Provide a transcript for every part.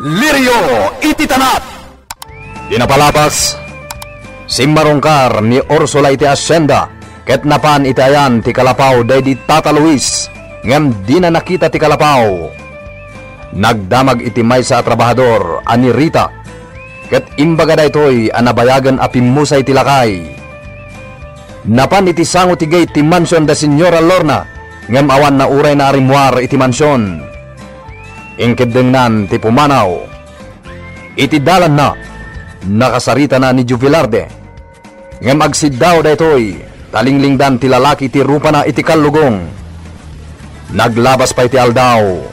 Lirio ititanap. Pinapalapas simmarongkar ni Ursula iti asyenda ket napan iti ayan ti kalapaw daydi Tata Luis ngem di na nakita ti kalapaw. Nagdamag iti maysa a trabahador ani Rita ket imbaga daytoy anabayagan a pimmusay ti lakay. Napan iti sango ti gate ti mansion da Senyora Lorna ngem awan na uray na arimwar iti mansion. Ingkidengnan ti pumanaw. Iti dalan na nakasarita na ni Juvelarde ngem agsiddaw daytoy talinglingdan ti lalaki ti rupa na iti kallugong. Naglabas pa iti aldaw.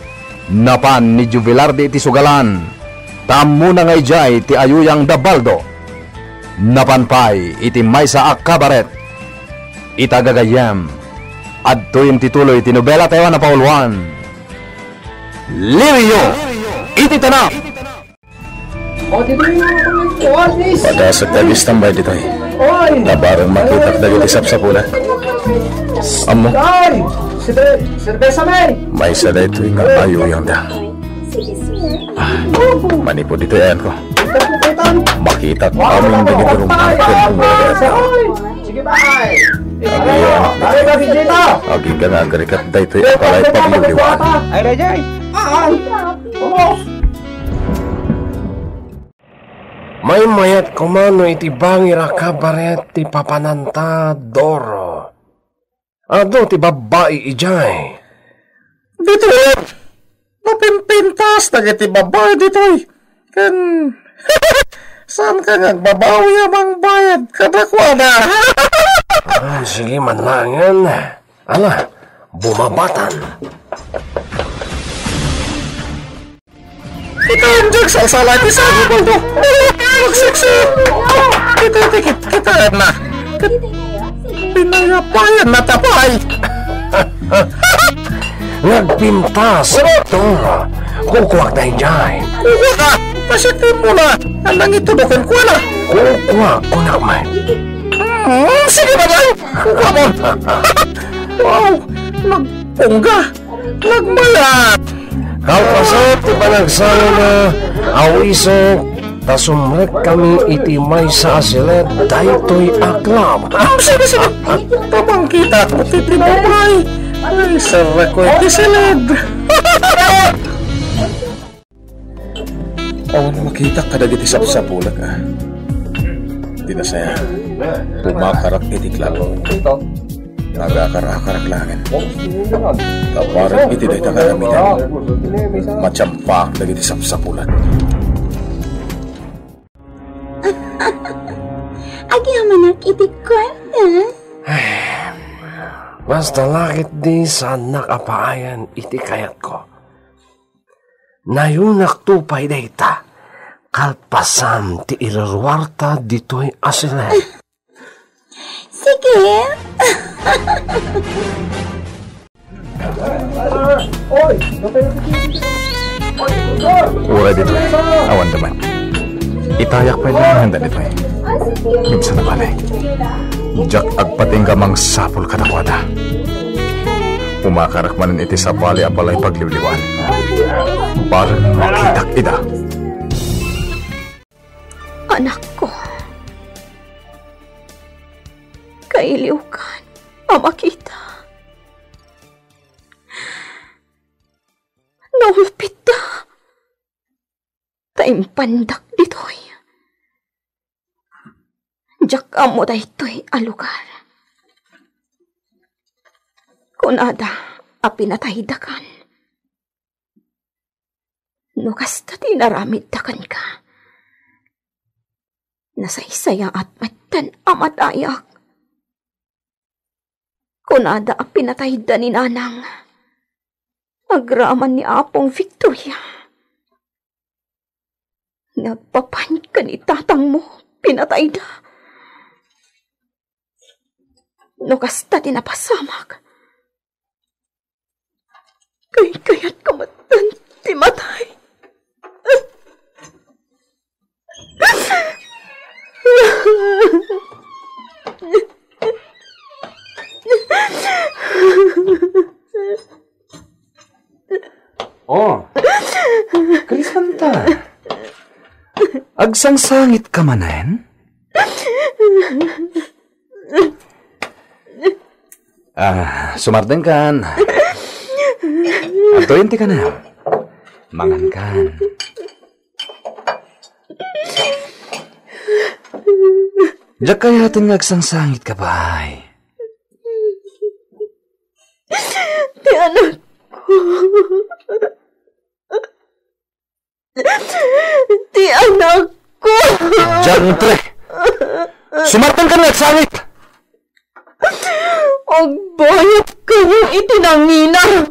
Napan ni Juvelarde iti sugalan. Tamo na ngay jay ti ayuyang Dabaldo. Napanpay iti maysa a kabaret. Itagagayem adtoyem tituloy ti nobela tayo na pauluan. Lirio ititanap. Padasag tagis tambay dito eh. Labarang makitak dagiti sapsapulat. Amo may isa da ito nga ayuyang da. Manipo dito yan ko. Makita ko aming dagiti rumakan kung wala ito. Agi ka nga agarikat da ito yung palay pagliliwan. Ay, Rajay! May mayat kumano iti bangira kabaret ti papananta Doro. Ado ti babae ijay. Dito napimpintas na iti babae dito kan saan ka nagbabawi amang bayad kadakwa na. Sige man lang yan. Ala, bumabatan. Kita ang salsala di sa gubal to. Magsiksi. Kita na. Pinayapayan na tapay. Nagpintas. Dora. Kukwak na ijay. Kukwak na. Pasitin mo na. Alang ito doon ko na. Kukwak ko na may. Sige ba tayo? Kukwak mo. Wow. Nagpungga. Nagmalat. Kalpasat ti panagsalo na awisok tasumrek kami iti may sa asilet daytoy aklab. Sige. Tabang kita ko ti babay. Ay, sarap ko iti silid. Awan na makita ka dagiti sapsapulat ka. Di na saya. Pumakarak iti klaro. Nagakarak-karak langit. Kaparang iti day takaramitan. Macampak dagiti sapsapulat. Agi amanak iti kwenta. Basta lakit di sa nakapaayan iti kayat ko. Nayunak tupay dayta. Kalpasam ti irarwarta dito'y asilet. Sige. Uray dito awan daman. Itayak pa yung handa dito eh. Minsan na balay. Jak agpating gamang sapol katakwada. Umakarak manin iti sa bali apalay pagliwliwan. Parang makitak ida. Anak ko. Kailiw ka mamakita. Naulpit na. Taimpandak dito'y. Jak amo da ito'y alugar. Kunada apinataydakan. No kasta tinaramid dakan ka. Nasaysaya at matan amatayak. Kunada apinatayda ni nanang. Agraman ni Apong Victoria. Nagpapan ka ni tatang mo, pinatayda. No kasta tinapasamak. Kaya't kamatan ti matay. Oh, Krisanta. Agsangsangit ka manen? Sumarten kan. Atuin ti ka na. Mangan kan. Diyak kayatin nga agsangsangit ka ba? Ti anak ko. Ti anak ko. Diyantre! Sumarten ka na agsangit! Ang bayat kayo itinangina.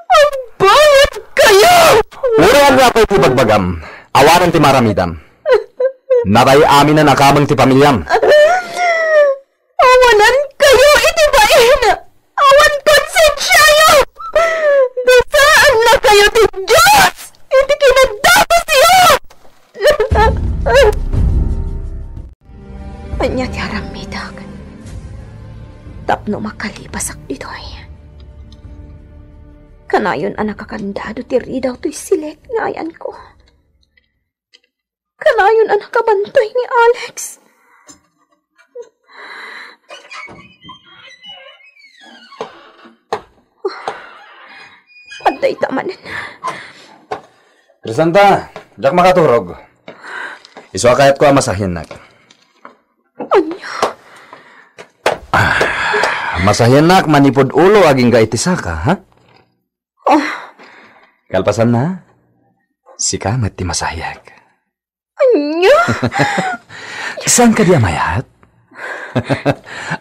Ang bayat kayo! Urihan nga pa iti bagbagam. Awaran ti maramidam. Natay amin na nakamang ti pamilyam. Awanan kayo iti bain. Awan konsensyayo. Dasaan na kayo ti Diyos. Iti kinadatos siyo. Anya ti aramidag. Tapno makalipasak ditoy. Kanayon ang nakakandado ti ridaw to'y silek nga ayan ko. Kanayon ang nakabantoy ni Alex. Aday tamanin. Crisanta, diyak makaturog. Iswa kayat ko ang masahin nak. Anya? Masahin nak, manipod ulo aging gaitisaka, ha? Kalpasan na, si kamat ti masahyak. Anya? Saan ka di amayat?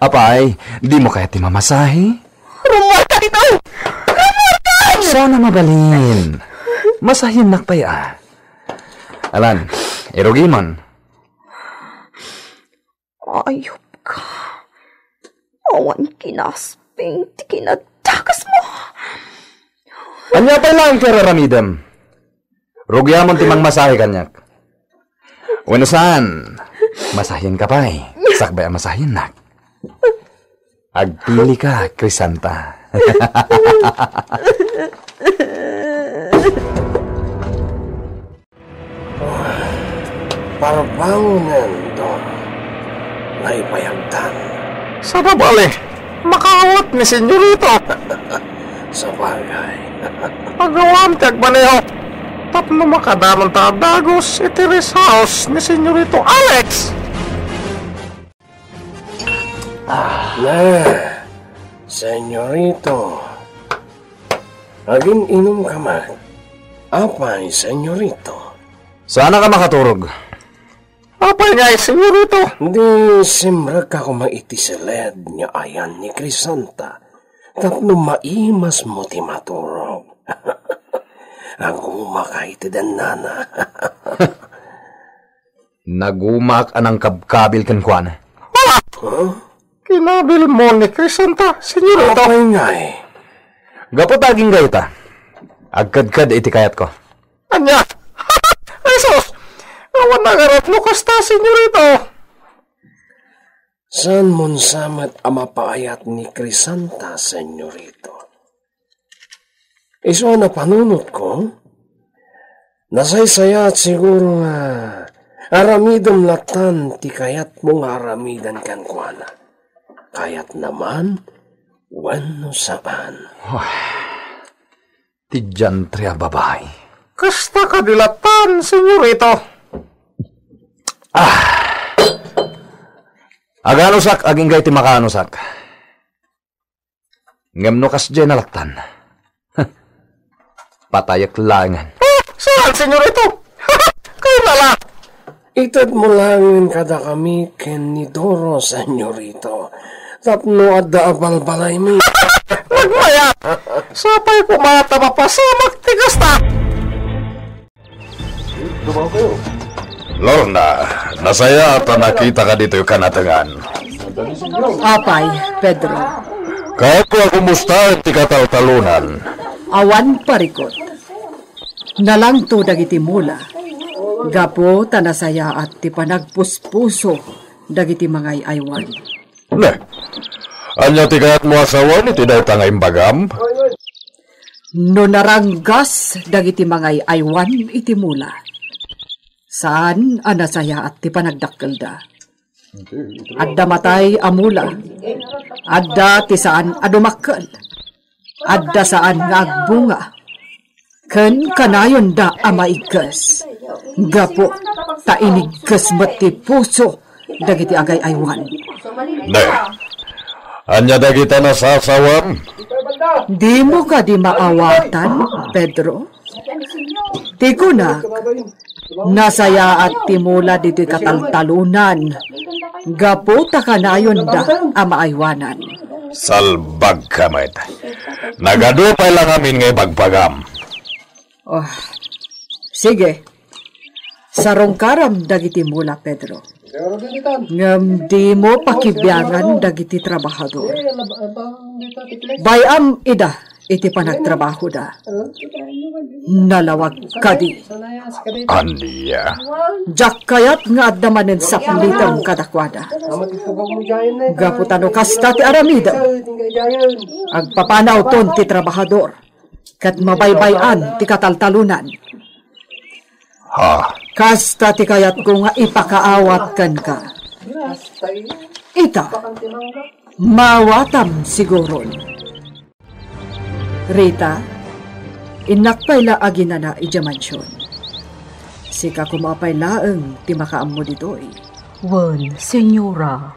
Apay, di mo kaya ti mamasahi? Rumata dito! Rumata! Sana mabalin. Masahin nak pa ya. Alan, irugimon. Ayop ka. Awan kinasping ti kinatakas mo. Anya pa lang kiraramidam. Rugyamon ti mang masahe kanyak. Wano saan? Masahin ka pa eh. Sakbay ang masahin nak. Agpili ka, Crisanta. Parbangunan doon. Naipayagdan. Sa babali, makawat ni senyorito. Sa bagay. Pagawam tiyag baneho. Tapno makadamang tabagos iti rest house ni senyorito Alex. Na, senyorito. Aging inom ka man. Apay, senyorito. Sana ka makaturog. Apay nga senyorito. Di simrag ka kumaiti siled niya ayan ni Crisanta. Tapno maimas mo ti maturog. Aguma ka iti danana. Nagumak anang kabkabil kan kuan. Kinabil mo ni Crisanta, senyorito. Apay nga eh. Gapot aging gayta. Agkadkad iti kayat ko. Anya? Jesus! Awan na garot mo kasta, senyorito. San mon samat amapaayat ni Crisanta, senyorito? Iso na panunot ko, nasaysaya at siguro nga aramidom latan ti kayat mong aramidan kan kuana. Kayat naman, wano saan. Ti jantre a babae. Kasta ka dilatan, senyorito. Aganusak aging gay ti makanusak. Ngemno kas dyan nalaktan. Patayak langan. Saan, senyorito? Kayo nala. Itad mo langin kada kami ken ni Doro, senyorito. Tapno adda abalbalay mi. Nagmaya. Sapay kumata mapasamak ti kasta. Lorna, nasaya at nakita ka dito yung kanatangan. Apay, Pedro. Kahit ko kumusta ti kataw-talunan. Awan parikot. Nalangto dagiti mula. Gapo tanasaya at ti panagpuspuso dagiti mangay aywan. Ne, anya ti kayat mo asawan iti daw tangay bagam? No naranggas dagiti mangay aywan iti mula. Saan anasaya at ti panagdakkel da. Adda matay amula. Adda ti saan adumakkel. Adda saan nga agbunga. Ken kanayon da amaigas. Gapo ta inigas met ti puso dagiti agay aywan. Ne, anya dagita nasasawam? Di mo ka di maawatan, Pedro? Ti kunak, nasaya at timula dito'y kataltalunan. Gapo ta kanayon da amaaywanan. Salbag kamet. Nagadupay lang amin ngay bagpagam. Oh, sige. Sarong karam dagiti mula, Pedro. Ngam di mo pakibyangan dagiti trabahador. Bayam ida iti panagtrabaho da. Nalawag kadi. Aniya. Jak kayat nga adamanen sa pulitang kadakwada. Gaputano kasta ti aramida. Agpapanaw ton ti trabahador. Kat mabaybayan ti kataltalunan. Ha? Kasta ti kayat ko nga ipakaawat kan ka. Ita, mawatam siguron. Rita, inakpayla aginana ijamansyon. Sika kumapay laeng ti makaam mo ditoy. Wan, senyora.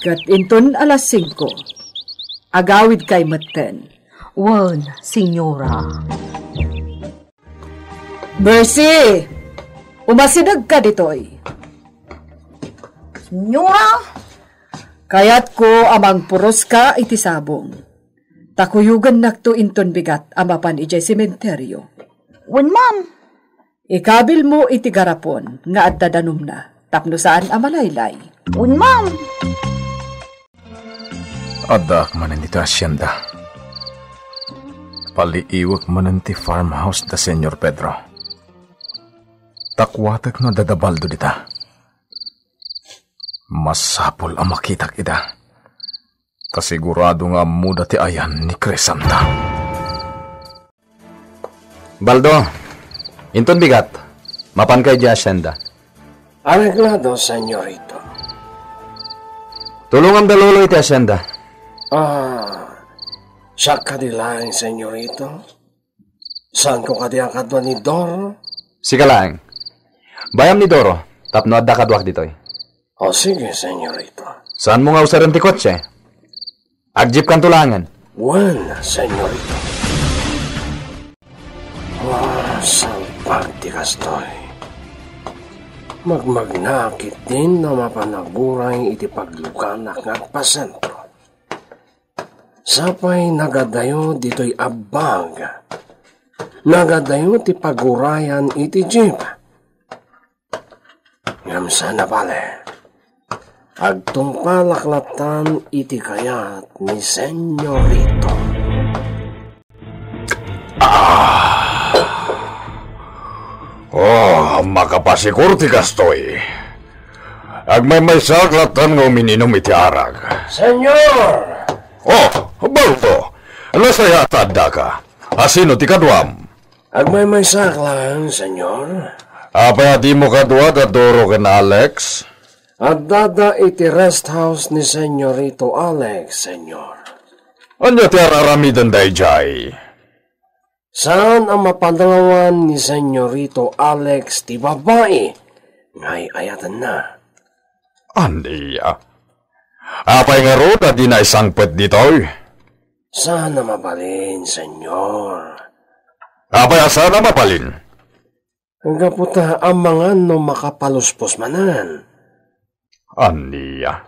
Kat inton alas 5, agawid kay maten. Wan, senyora. Mercy! Umasidag ka ditoy. Senyora? Kayat ko amang puros ka iti sabong. Takuyugan nakto inton bigat amapan ijay sementeryo. Wan, ma'am. Ikabil mo iti garapon nga adda danum na tapno saan amalaylay. Wan, ma'am. Adak manan ito asyenda. Paliiwak manan ti farmhouse da Senyor Pedro. Takwatak na dadabaldo dita. Masapol ang makitak ida. Kasigurado nga muda ti ayan ni Crescenta. Baldo, inton bigat. Mapan kay di asyenda. Arreglado, senyorito. Tulungan dalolo iti asyenda. Siya kadilaing, senyorito. Saan ko kadiakadwa ni Doro? Sika lang. Bayam ni Doro, tapno adda kadwak ditoy. O sige, senyorito. Saan mo nga usaran ti kotse? Agjip kan tulangan. Wan, senyorito. Salpag ti kastoy. Magmagnakit din na mapanaguray iti pagluganak nga pasentro. Sapay nagadayo dito'y abag. Nagadayo ti pagurayan iti jeep. Ngam sana pale. Agtungpalaklatan iti kayat ni senyorito. Makapasikur ti kastoy. Agmay saklatan nga umininom iti arag. Senyor! Baldo, nasaya tadda ka. Asino ti kadwam? Agmay saklang, senyor. Apa di mo kadwa da Doro ken Alex? At dada iti rest house ni senyorito Alex, senyor. Anya ti araramidan dayjay? Saan ang mapandangawan ni senyorito Alex ti babae? Ngay ayatan na. Aniya. Apay nga ro na di na isangpet ditoy? Sana mabalin, senyor. Apay asana mapalin? Ang kaputa ang mga no makapaluspos manan. Aniya.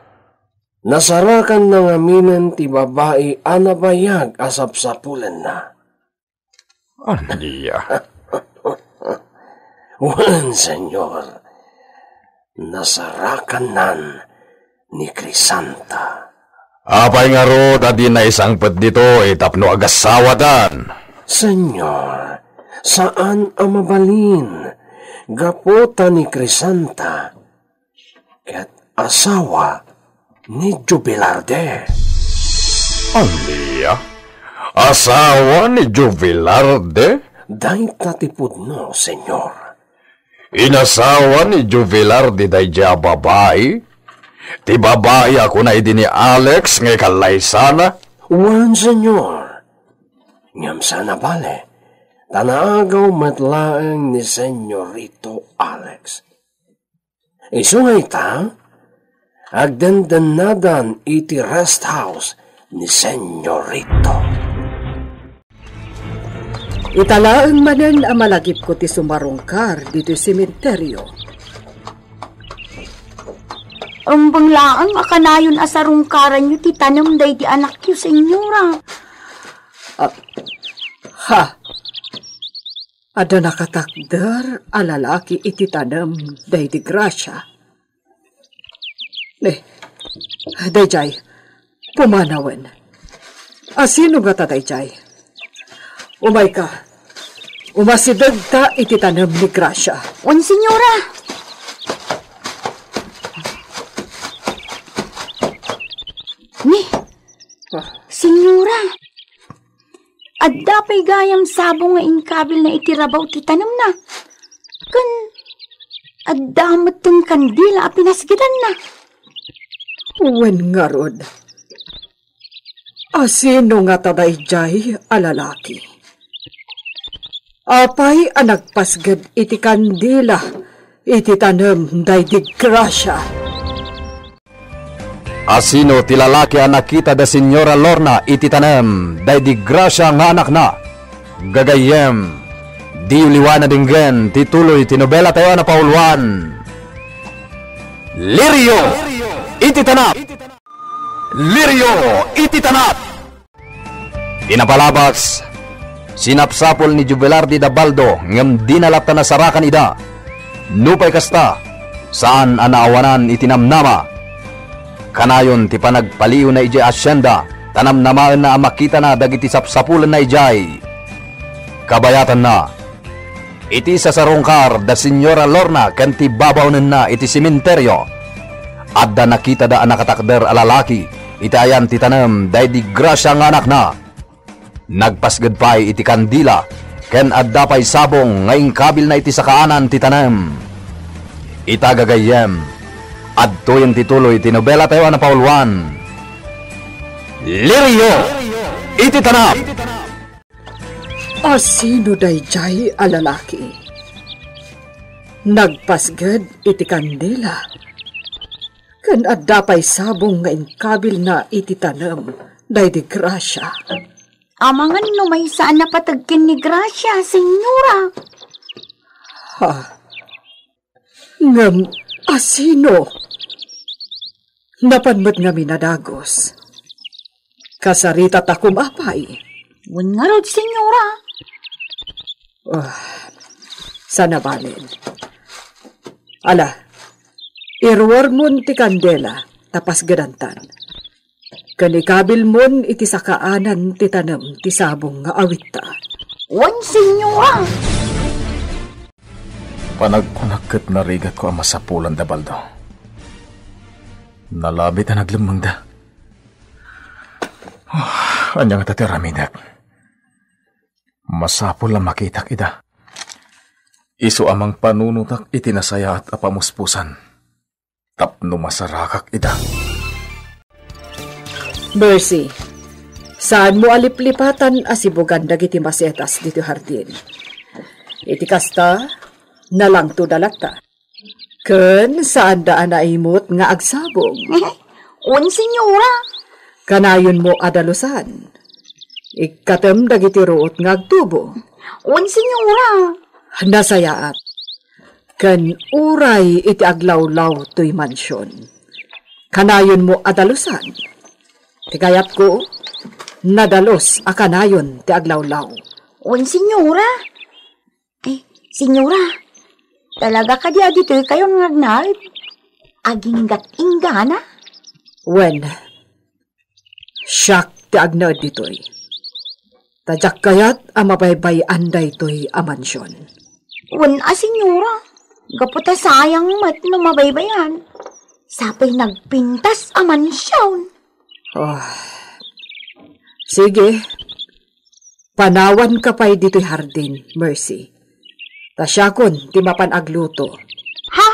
Nasarakan ng aminan ti babae anabayag asapsapulan na. Aniya. Wan, senyor. Nasarakan nan ni Crescenta. Apay nga ro na di na isangpet dito tapno agasawadan. Senyor, saan ang mabalin? Gapota ni Crescenta ket asawa ni Jubilarde. Aniya? Asawa ni Jubilarde? Dahi tatipod no, senyor. Inasawa ni Juvelar di dayja babae? Ti babae ako na idi ni Alex nga kalay sana? Wan, senyor. Ngam sana bale. Tanaagaw matlaang ni Senyorito Alex. Isungay ta, agdandannadan iti rest house ni Senyorito. Italaang manan ang malagip ko ti sumarungkar dito sementeryo. Ang banglaan akanayon asarungkaran nyo ti tanam day di anak yu, senyora. Ada nakatakder a lalaki iti tanam day di grasya. Dayjay, pumanawan. Sino nga ta dayjay? Umay ka. Umasidag ta iti tanam ni Gracia. On, senyora. Senyora. Adda pa'y gayam sabong nga inkabil na itirabaw ti tanam na. Kan, adda matang kandila a pinasgidan na. Uwan nga rod. Sino nga ta dayjay a lalaki? Apay anagpasgad iti kandila, iti tanem day di Gracia. Asino ti lalaki ang nakita da Senyora Lorna iti tanem day di Gracia nga anak na? Gagayem, di uliwan na dinggen tituloy tinobela tayo na pauluan. Lirio iti tanap! Lirio iti tanap! Inapalabas, sinapsapol ni Juvelardi da Baldo ngem dinalapta na sarakan ida. Nupay kasta, saan anaawanan itinamnama. Kanayon ti panagpaliw na ijay asyenda, tanamnamaan na makita na dagiti sapsapulan na ijay. Kabayatan na, iti sasarungkar da Senyora Lorna kanti babawnan na iti sementeryo. Adda nakita da anakatakder alalaki, itayan ti tanem day di Gracia nga anak na. Nagpasgad pa'y iti kandila, ken adda pa'y sabong ngayong kabil na iti sakaanan ti tanem. Itagagayem, adto yung tituloy tinobela tayo na pauluan. Lirio iti tanap! Sino dayjay a lalaki? Nagpasgad iti kandila, ken adda pa'y sabong ngayong kabil na iti tanem day di Gracia. Amangan no may saan na patagkin ni Gracia, senyora. Ngam, asino? Napanmat nga minadagos. Kasarita takum apay. Wan nga rod, senyora. Sana balin. Ala, irwar mon ti kandela, tapas gadantan. Kanikabil mon iti sakaanan ti tanam ti sabong nga awita. Wan, senyora. Panagkunagkat na rigat ko ang masapulan da Baldo. Nalabit na naglamang da. Anyang tatiramidak. Masapul ang makitak ida. Isu amang panunutak itinasaya at apamuspusan. Tapno masarakak ida. Mercy, saan mo aliplipatan asibugan dagiti masetas dito hardin? Iti kasta, nalang to dalata. Ken saan daan na imot nga agsabong? On, senyora. Kanayon mo adalusan. Ikatem dagiti ruot nga agtubo. On, senyora. Nasayaat. Ken uray iti aglawlaw to'y mansyon. Kanayon mo adalusan. Tikayap ko, nadalos akanayon ti aglawlaw. On, senyora. Senyora, talaga ka diya dito'y kayong ngagnal? Aginggat inggana? Wen, siyak ti agnad dito'y. Tadyak kayat ang mabaybayan da ito'y amansyon. Wen, senyora. Gaputa sayang mat no mabaybayan. Sapay nagpintas amansyon. Sige, panawan ka pa'y dito'y hardin, Mercy. Tasyakon, ti mapan agluto. Ha?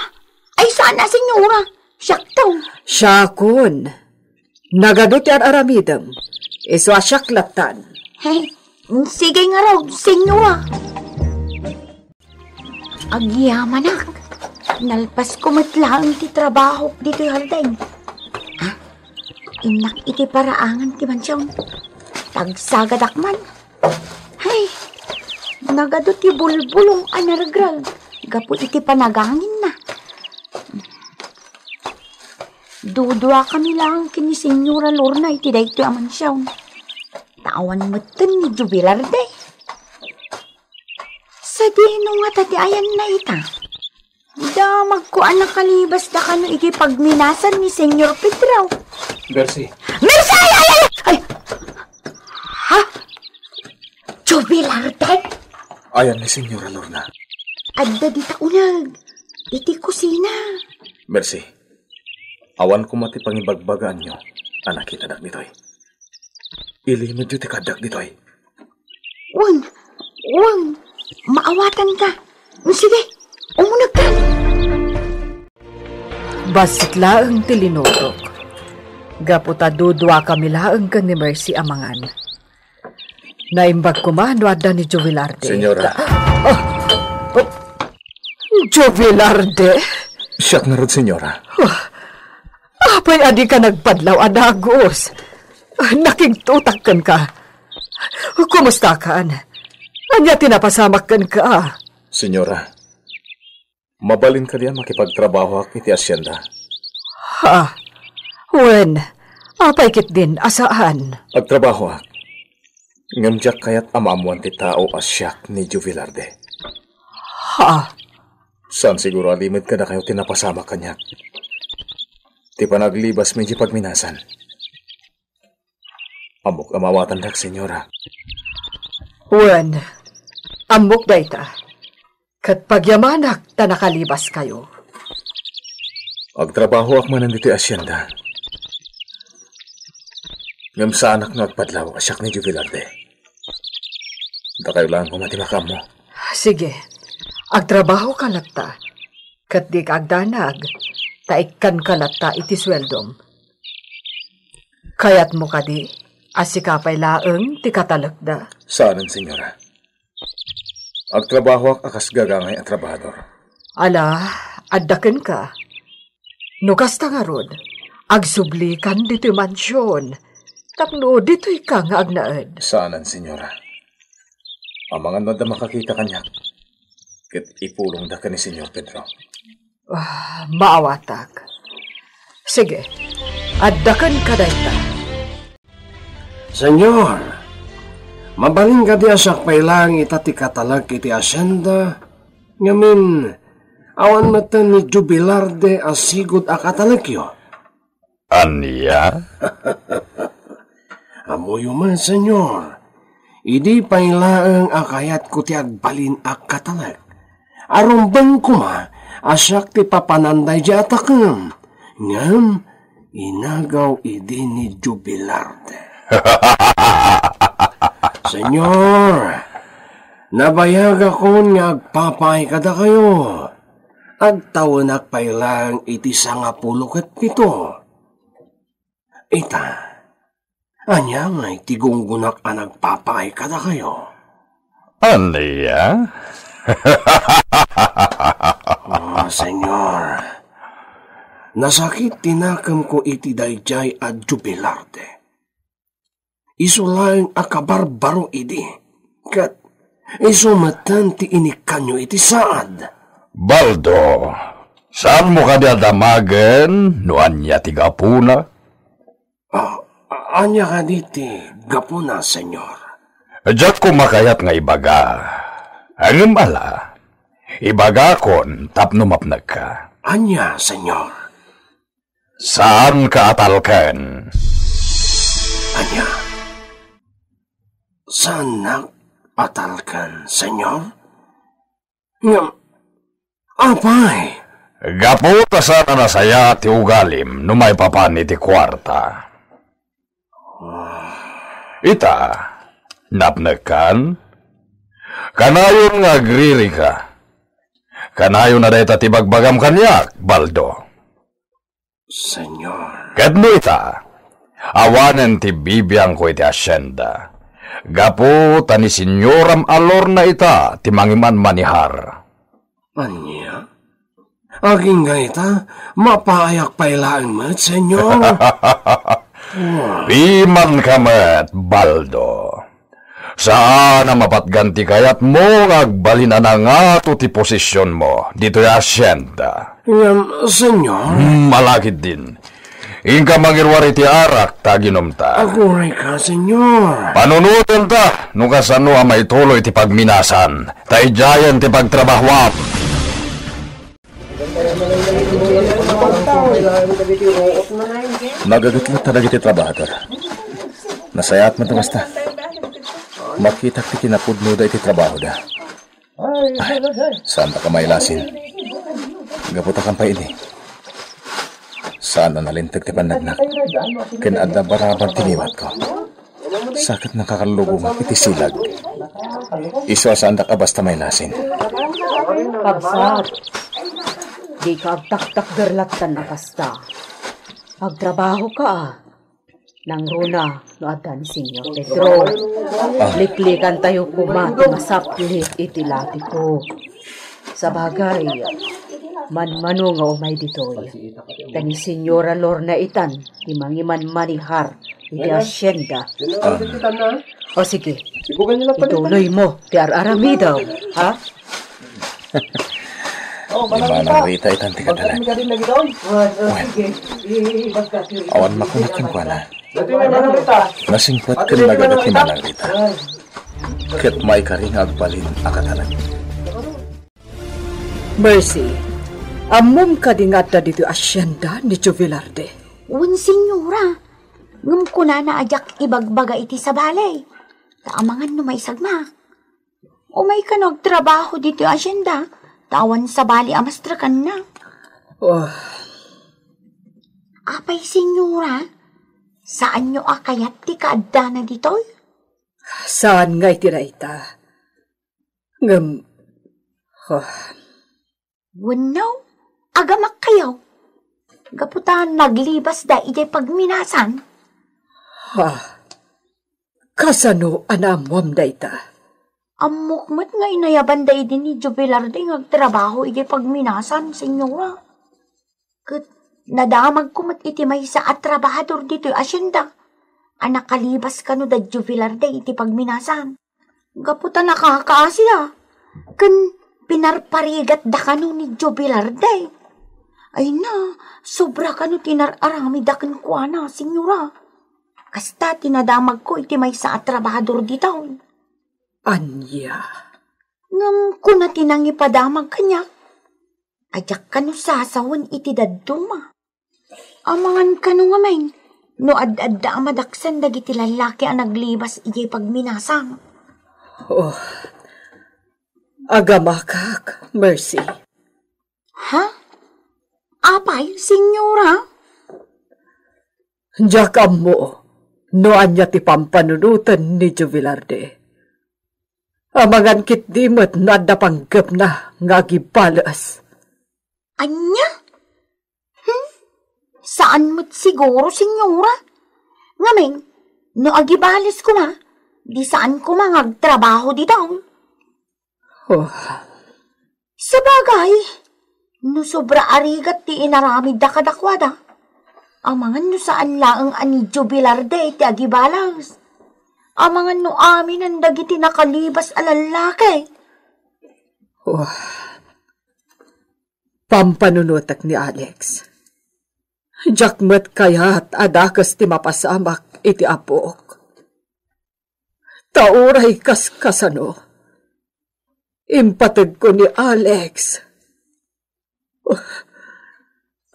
Ay sana, senyora. Siyak daw. Syakon. Nagadot yan aramidem. Iso asyaklatan. Hey, sige nga raw, senyora. Agyamanak. Nalpas ko matlaang ti trabaho dito halday. Ha? Inak iti paraangan ti mansyon. Tagsagadakman. Hay, nagadot ti bulbulong anaragral. Gapo iti panagangin na. Dudua kami lang kini Senyora Lorna iti dayto a mansyon. Tawan meten ni jubilar day. Sa dino nga tati ayan na ita. Da magkuan na kalibas da kano iti pagminasan ni Senyor Pedro. Mercy. Mercy! Ay! Ha? Jubilar day? Ayan ni Senyora Lorna. Adda di taunag. Iti kusina. Mercy. Awan ko mati pangibagbagaan nyo. Anak kita dak ditoy. Ilimod yu ti kadak ditoy. Wang! Maawatan ka. Sige, umunag ka. Basit laeng tilinodok. Gaputa dudwa kami laeng ka ni Mercy amangan. Naimbag ko man wada ni Jovelarde. Senyora. Jovelarde? Siyak na rod, senyora. Apay adi ka nagpadlaw adagos. Nakigtutakkan ka. Kumusta kan? Anya tinapasamakan ka. Senyora, mabalin ka diyan makipagtrabaho ak iti asyenda. Ha? Wen, apay kit din asaan? Agtrabaho ak. Ngamjak kayat amamuan ti tao asyak ni Juvelarde. Ha? Saan siguro alimid ka na kayo tinapasama kanya? Ti panaglibas medyo pagminasan. Amok amawatan dak, senyora. Wen, amok da ita. Kat pagyamanak ta nakalibas kayo. Agtrabaho ak manan dito asyenda. Ngam sa anak nga agpadlaw asyak ni Juvelarde. Da kayo lang kumatimakam mo. Sige, agtrabaho ka latta. Kat di ka agdanag, taikan ka latta iti sweldom. Kayat mo ka di, asikapay laeng ti katalagda. Saanan, senyora? Agtrabaho ak akas gagangay at trabahador. Ala, addaken ka. Nukas ta nga rod, agsubli kan dito mansyon. Tapno dito'y ka nga agnaed. Saanan, senyora? Ang mga nod na makakita kanya, kat ipulong da ka ni Senyor Pedro. Maawatag. Sige, addaken ka dayta. Senyor, mabaling ka diya sakpay lang itati katalag iti asyenda. Ngamin, awan matan ni Jubilarde asigod akatalagyo. Anya? Amoyo man, senyor. Idi pailaeng akayat ko ti agbalin akatalag. Arumbang kuma, asyak ti papananday di atakam. Ngam, inagaw idi ni Jubilarde. Senyor, nabayag ako nga agpapay kada kayo. Agtawanak pailang iti 57. Ita, anya nga iti gunggunak ang nagpapay kada kayo. Anya? Senyor, nasakit tinakam ko iti dayjay at Jubilarde. Isulaing akabarbaro idi, kat isumatan ti inikanyo iti saad. Baldo, saan mo ka dadamagan no anya ti gapuna? Anya ka diti, gapuna, senyor. Diyak ko makayat nga ibaga. Ang mala, ibaga kon tapno mapnag ka. Anya, senyor. Saan ka atalkan? Anya? Saan atalkan, senyor? Ngam, apay? Gaputa sana na saya ti ugalim no may papan iti kwarta. Ita, napnagkan? Kanayon nga agriri ka, Kanayo na dayta tibagbagam kanyak, Baldo. Senyor. Kadno ita, awanen ti bibiyang ko iti asyenda. Gapo tani Senyoram alor na ita ti mangiman manihar. Anya? Aging gaita, mapaayak pailaan mo, senyor. Piman kamet, Baldo. Saan na mapatganti kayat mo agbalin na nga to ti posisyon mo dito yung asyenda? Senyor? Malagid din. Inka mangirwari ti arak taginom ta. Aguray ka, senyor. Panunutin ta, nung kasano ang may tuloy ti pagminasan. Tayjayan ti pagtrabahwap. Nagagatlat talaga ti trabahador. Nasayat man basta. Makita ti kinapudno da iti trabaho da. Ay, saan ta ka mailasin? Gaputa kang pa ini. Saan na nalintag ti panagnak? Kinadda barabang tiniwat ko. Sakit ng kakalubong iti silag. Iswa saan da ka basta mailasin. Pagsat, di ka agtak-tak gerlatan na kasta. Agtrabaho ka nang runa no adda ni Senyor Pedro. Liklikan tayo kumati masaplit iti lati ko. Sa bagay, manmano nga umay ditoy. Tani Senyora Lorna itan, di mangiman manihar, iti asyenda. O sige, ituloy mo, ti ararami daw, ha? Di manang rita itan ti kadalan. Awan makunakin ko na. Nasingkwat kan nagagat ni manang rita. Ket may karing agbalin akatanan. Mercy, amom ka dingat na dito asyenda ni Jovelarde. Un, senyora. Ngam ko na naajak ibagbaga iti sa balay. Taamangan no may sagma. O may ka nagtrabaho dito asyenda. Tawan sa bali amastrakan na. Oh, Apay, senyora. Saan nyo akayat ti kaadda na ditoy? saan nga itiraita? Ngam, Wanaw, agamak kayo. Gaputan naglibas da ijay pagminasan. kasano anamwam da ita? Amukmat nga inayaban da din ni Jovelarde ngagtrabaho ijay pagminasan, senyora. Kat nadamag kumat iti may sa at trabahador dito asyenda. Anak kalibas ka no da Jovelarde iti pagminasan. Gaputan nakakaasya. Kan pinarparigat da kano ni Jovelarde. Ay na, sobra ka no tinararami da kan kuana, senyora. Kasta tinadamag ko iti may sa at trabahador dito. Anya, Ngam ko na tinang ipadamag kanya. Ajak ka no sasawan iti dadduma. Amangan ka no ngamay. No ad-adda amadaksan dagiti lalaki ang naglibas ijay pagminasang. agamakak, Mercy. Ha? Apay, senyora? Diyak mo, no anya ti pampanunutan ni Jovelarde. Amangan kit dimot na dapanggap na ngagibalas. Anya? Saan mo't siguro, senyora? Ngaming, no agibalis ko ma, di saan ko mangagtrabaho di daw. Sa bagay, no sobra arigat ti inaramid da kadakwada. Amangan no saan laang ani Jovelarde iti agibalas. Amangan no amin ang dagiti nakalibas alalaki. Pampanunutak ni Alex. Jakmet kaya't adakas ti mapasamak iti apok. Tauray kasano. Impatag ko ni Alex.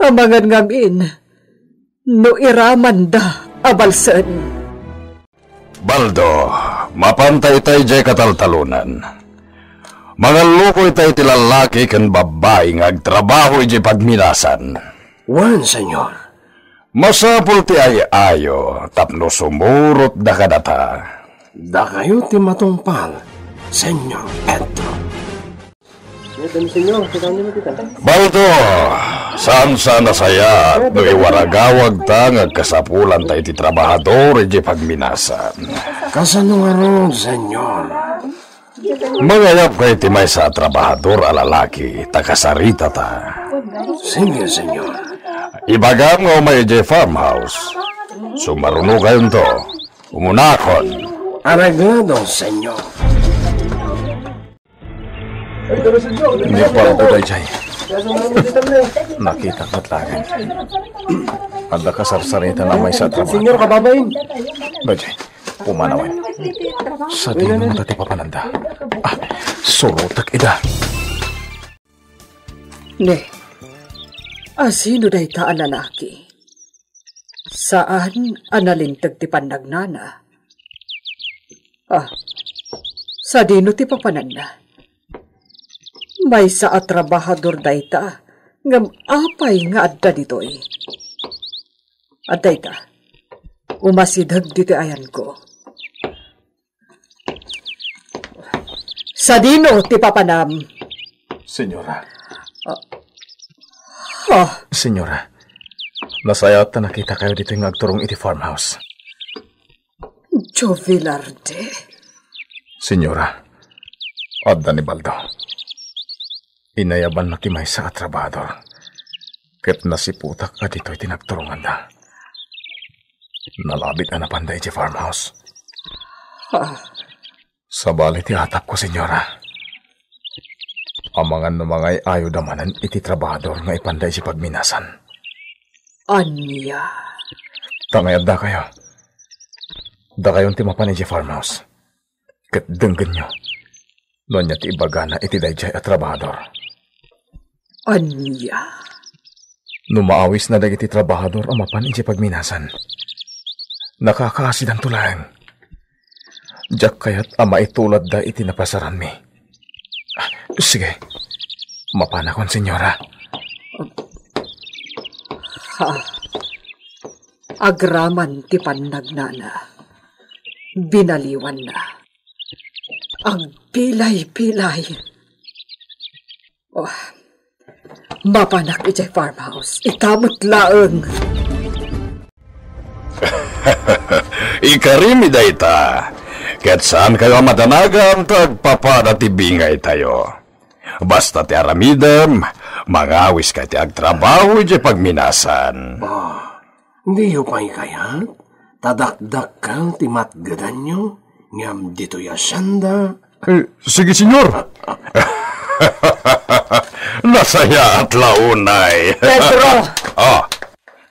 Amangan ngamin, no iraman da abalsan. Baldo, mapantay tayo jay kataltalunan. Mga lukoy tayo ti lalaki kan babae ngagtrabaho ijay pagminasan. Wan, senyor. Masapul ti ay-ayo, tapno sumurot da kadata. Da kayo ti matungpal, senyor Pedro. Baldo, saan sana saya waragawag ta nga kasapulan tayo ti trabahador iti pagminasan. Kasano nga ron, senyor? Mangayap kayo ti may sa trabahador a lalaki, takasarita ta. Sige, senyor. Ibagam nga umay iti farmhouse. Sumaruno kayo to. Umunakon. Arreglado, senyor. Hindi pa ako tayo, Jay. Nakita ka't lagan. Ada kasarsarita na may sa trabaho. Senyor, kababayin. Bajay, pumanawan. Sa di mo matati papananda. Surutak ida. Ne, sino dahi ta ang lalaki? Saan analintag ti pannagnana? Sa dino ti papananda? May sa atrabahador dahi ta, ngam apay nga adda ditoy. At dahi ta, umasidhag dito ayan ko. Sa dino ti papanam? Senyora. Oh, Senyora, nasayat na nakita kayo dito yung agturong iti farmhouse. Joe Villarde. Senyora, adda ni Baldo. Inayaban na kimay sa atrabador. Ket nasiputak ka dito itinagturungan da. Nalabit na napanday iti farmhouse. Sa bali ti atap ko, senyora. Amangan no mga ayo damanan iti trabador nga ipanday si pagminasan. Anya. Tangayad da kayo. Da kayon ti mapanay iti farmhouse. Ket denggen nyo. Noon niya ti ibagana iti dayjay at trabador. Anya. Numaawis na dagiti trabahador ang mapan iti pagminasan. Nakakaasid ang tulang. Diyak kayat ama itulad da iti napasaran mi. Sige, mapanakon, senyora. Agraman ti pannagnana. Binaliwan na. Ang pilay-pilay. Mapanak iti farmhouse. Ikamot laeng. Ikarimi da ita. Ket saan kayo madanagan tagpapadatibingay tayo. Basta ti aramidem, mangawis ka ti agtrabaho iti pagminasan. Hindi yung pa'y kaya? Tadakdak kang timatgadan nyo? Ngam dito yasyanda? Sige, senyor. Nasaya at launay. Pedro!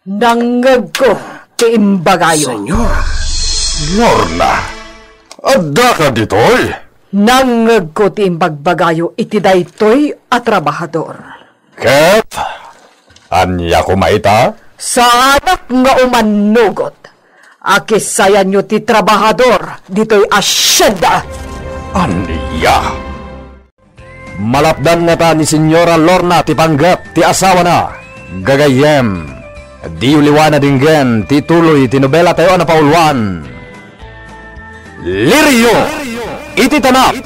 Nangag ko ti imbagayo. Senyora. Lorna, adda ka ditoy. Nangag ko ti imbagbagayo iti daytoy a trabahador. Ket, anya kumaita? Sa anak nga umanugot, akisayan nyo ti trabahador dito'y asyenda. Anya? Malapdan nga ta ni Senyora Lorna ti panggap ti asawa na. Gagayem, di uliwana dinggen ti tuloy ti nobela tayo na paulwan. Lirio! Iti tanap!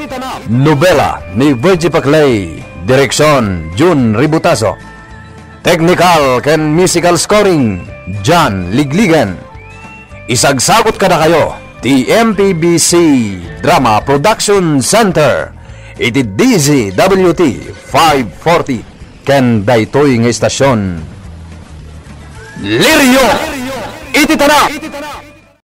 Nobela ni Virgie Paclay. Direksyon, June Ributaso. Technical ken musical scoring, John Ligligan. Isagsagot ka na kayo, ti MPBC Drama Production Center. Iti DZWT 540 ken daytoy nga istasyon. Lirio! Iti tanap!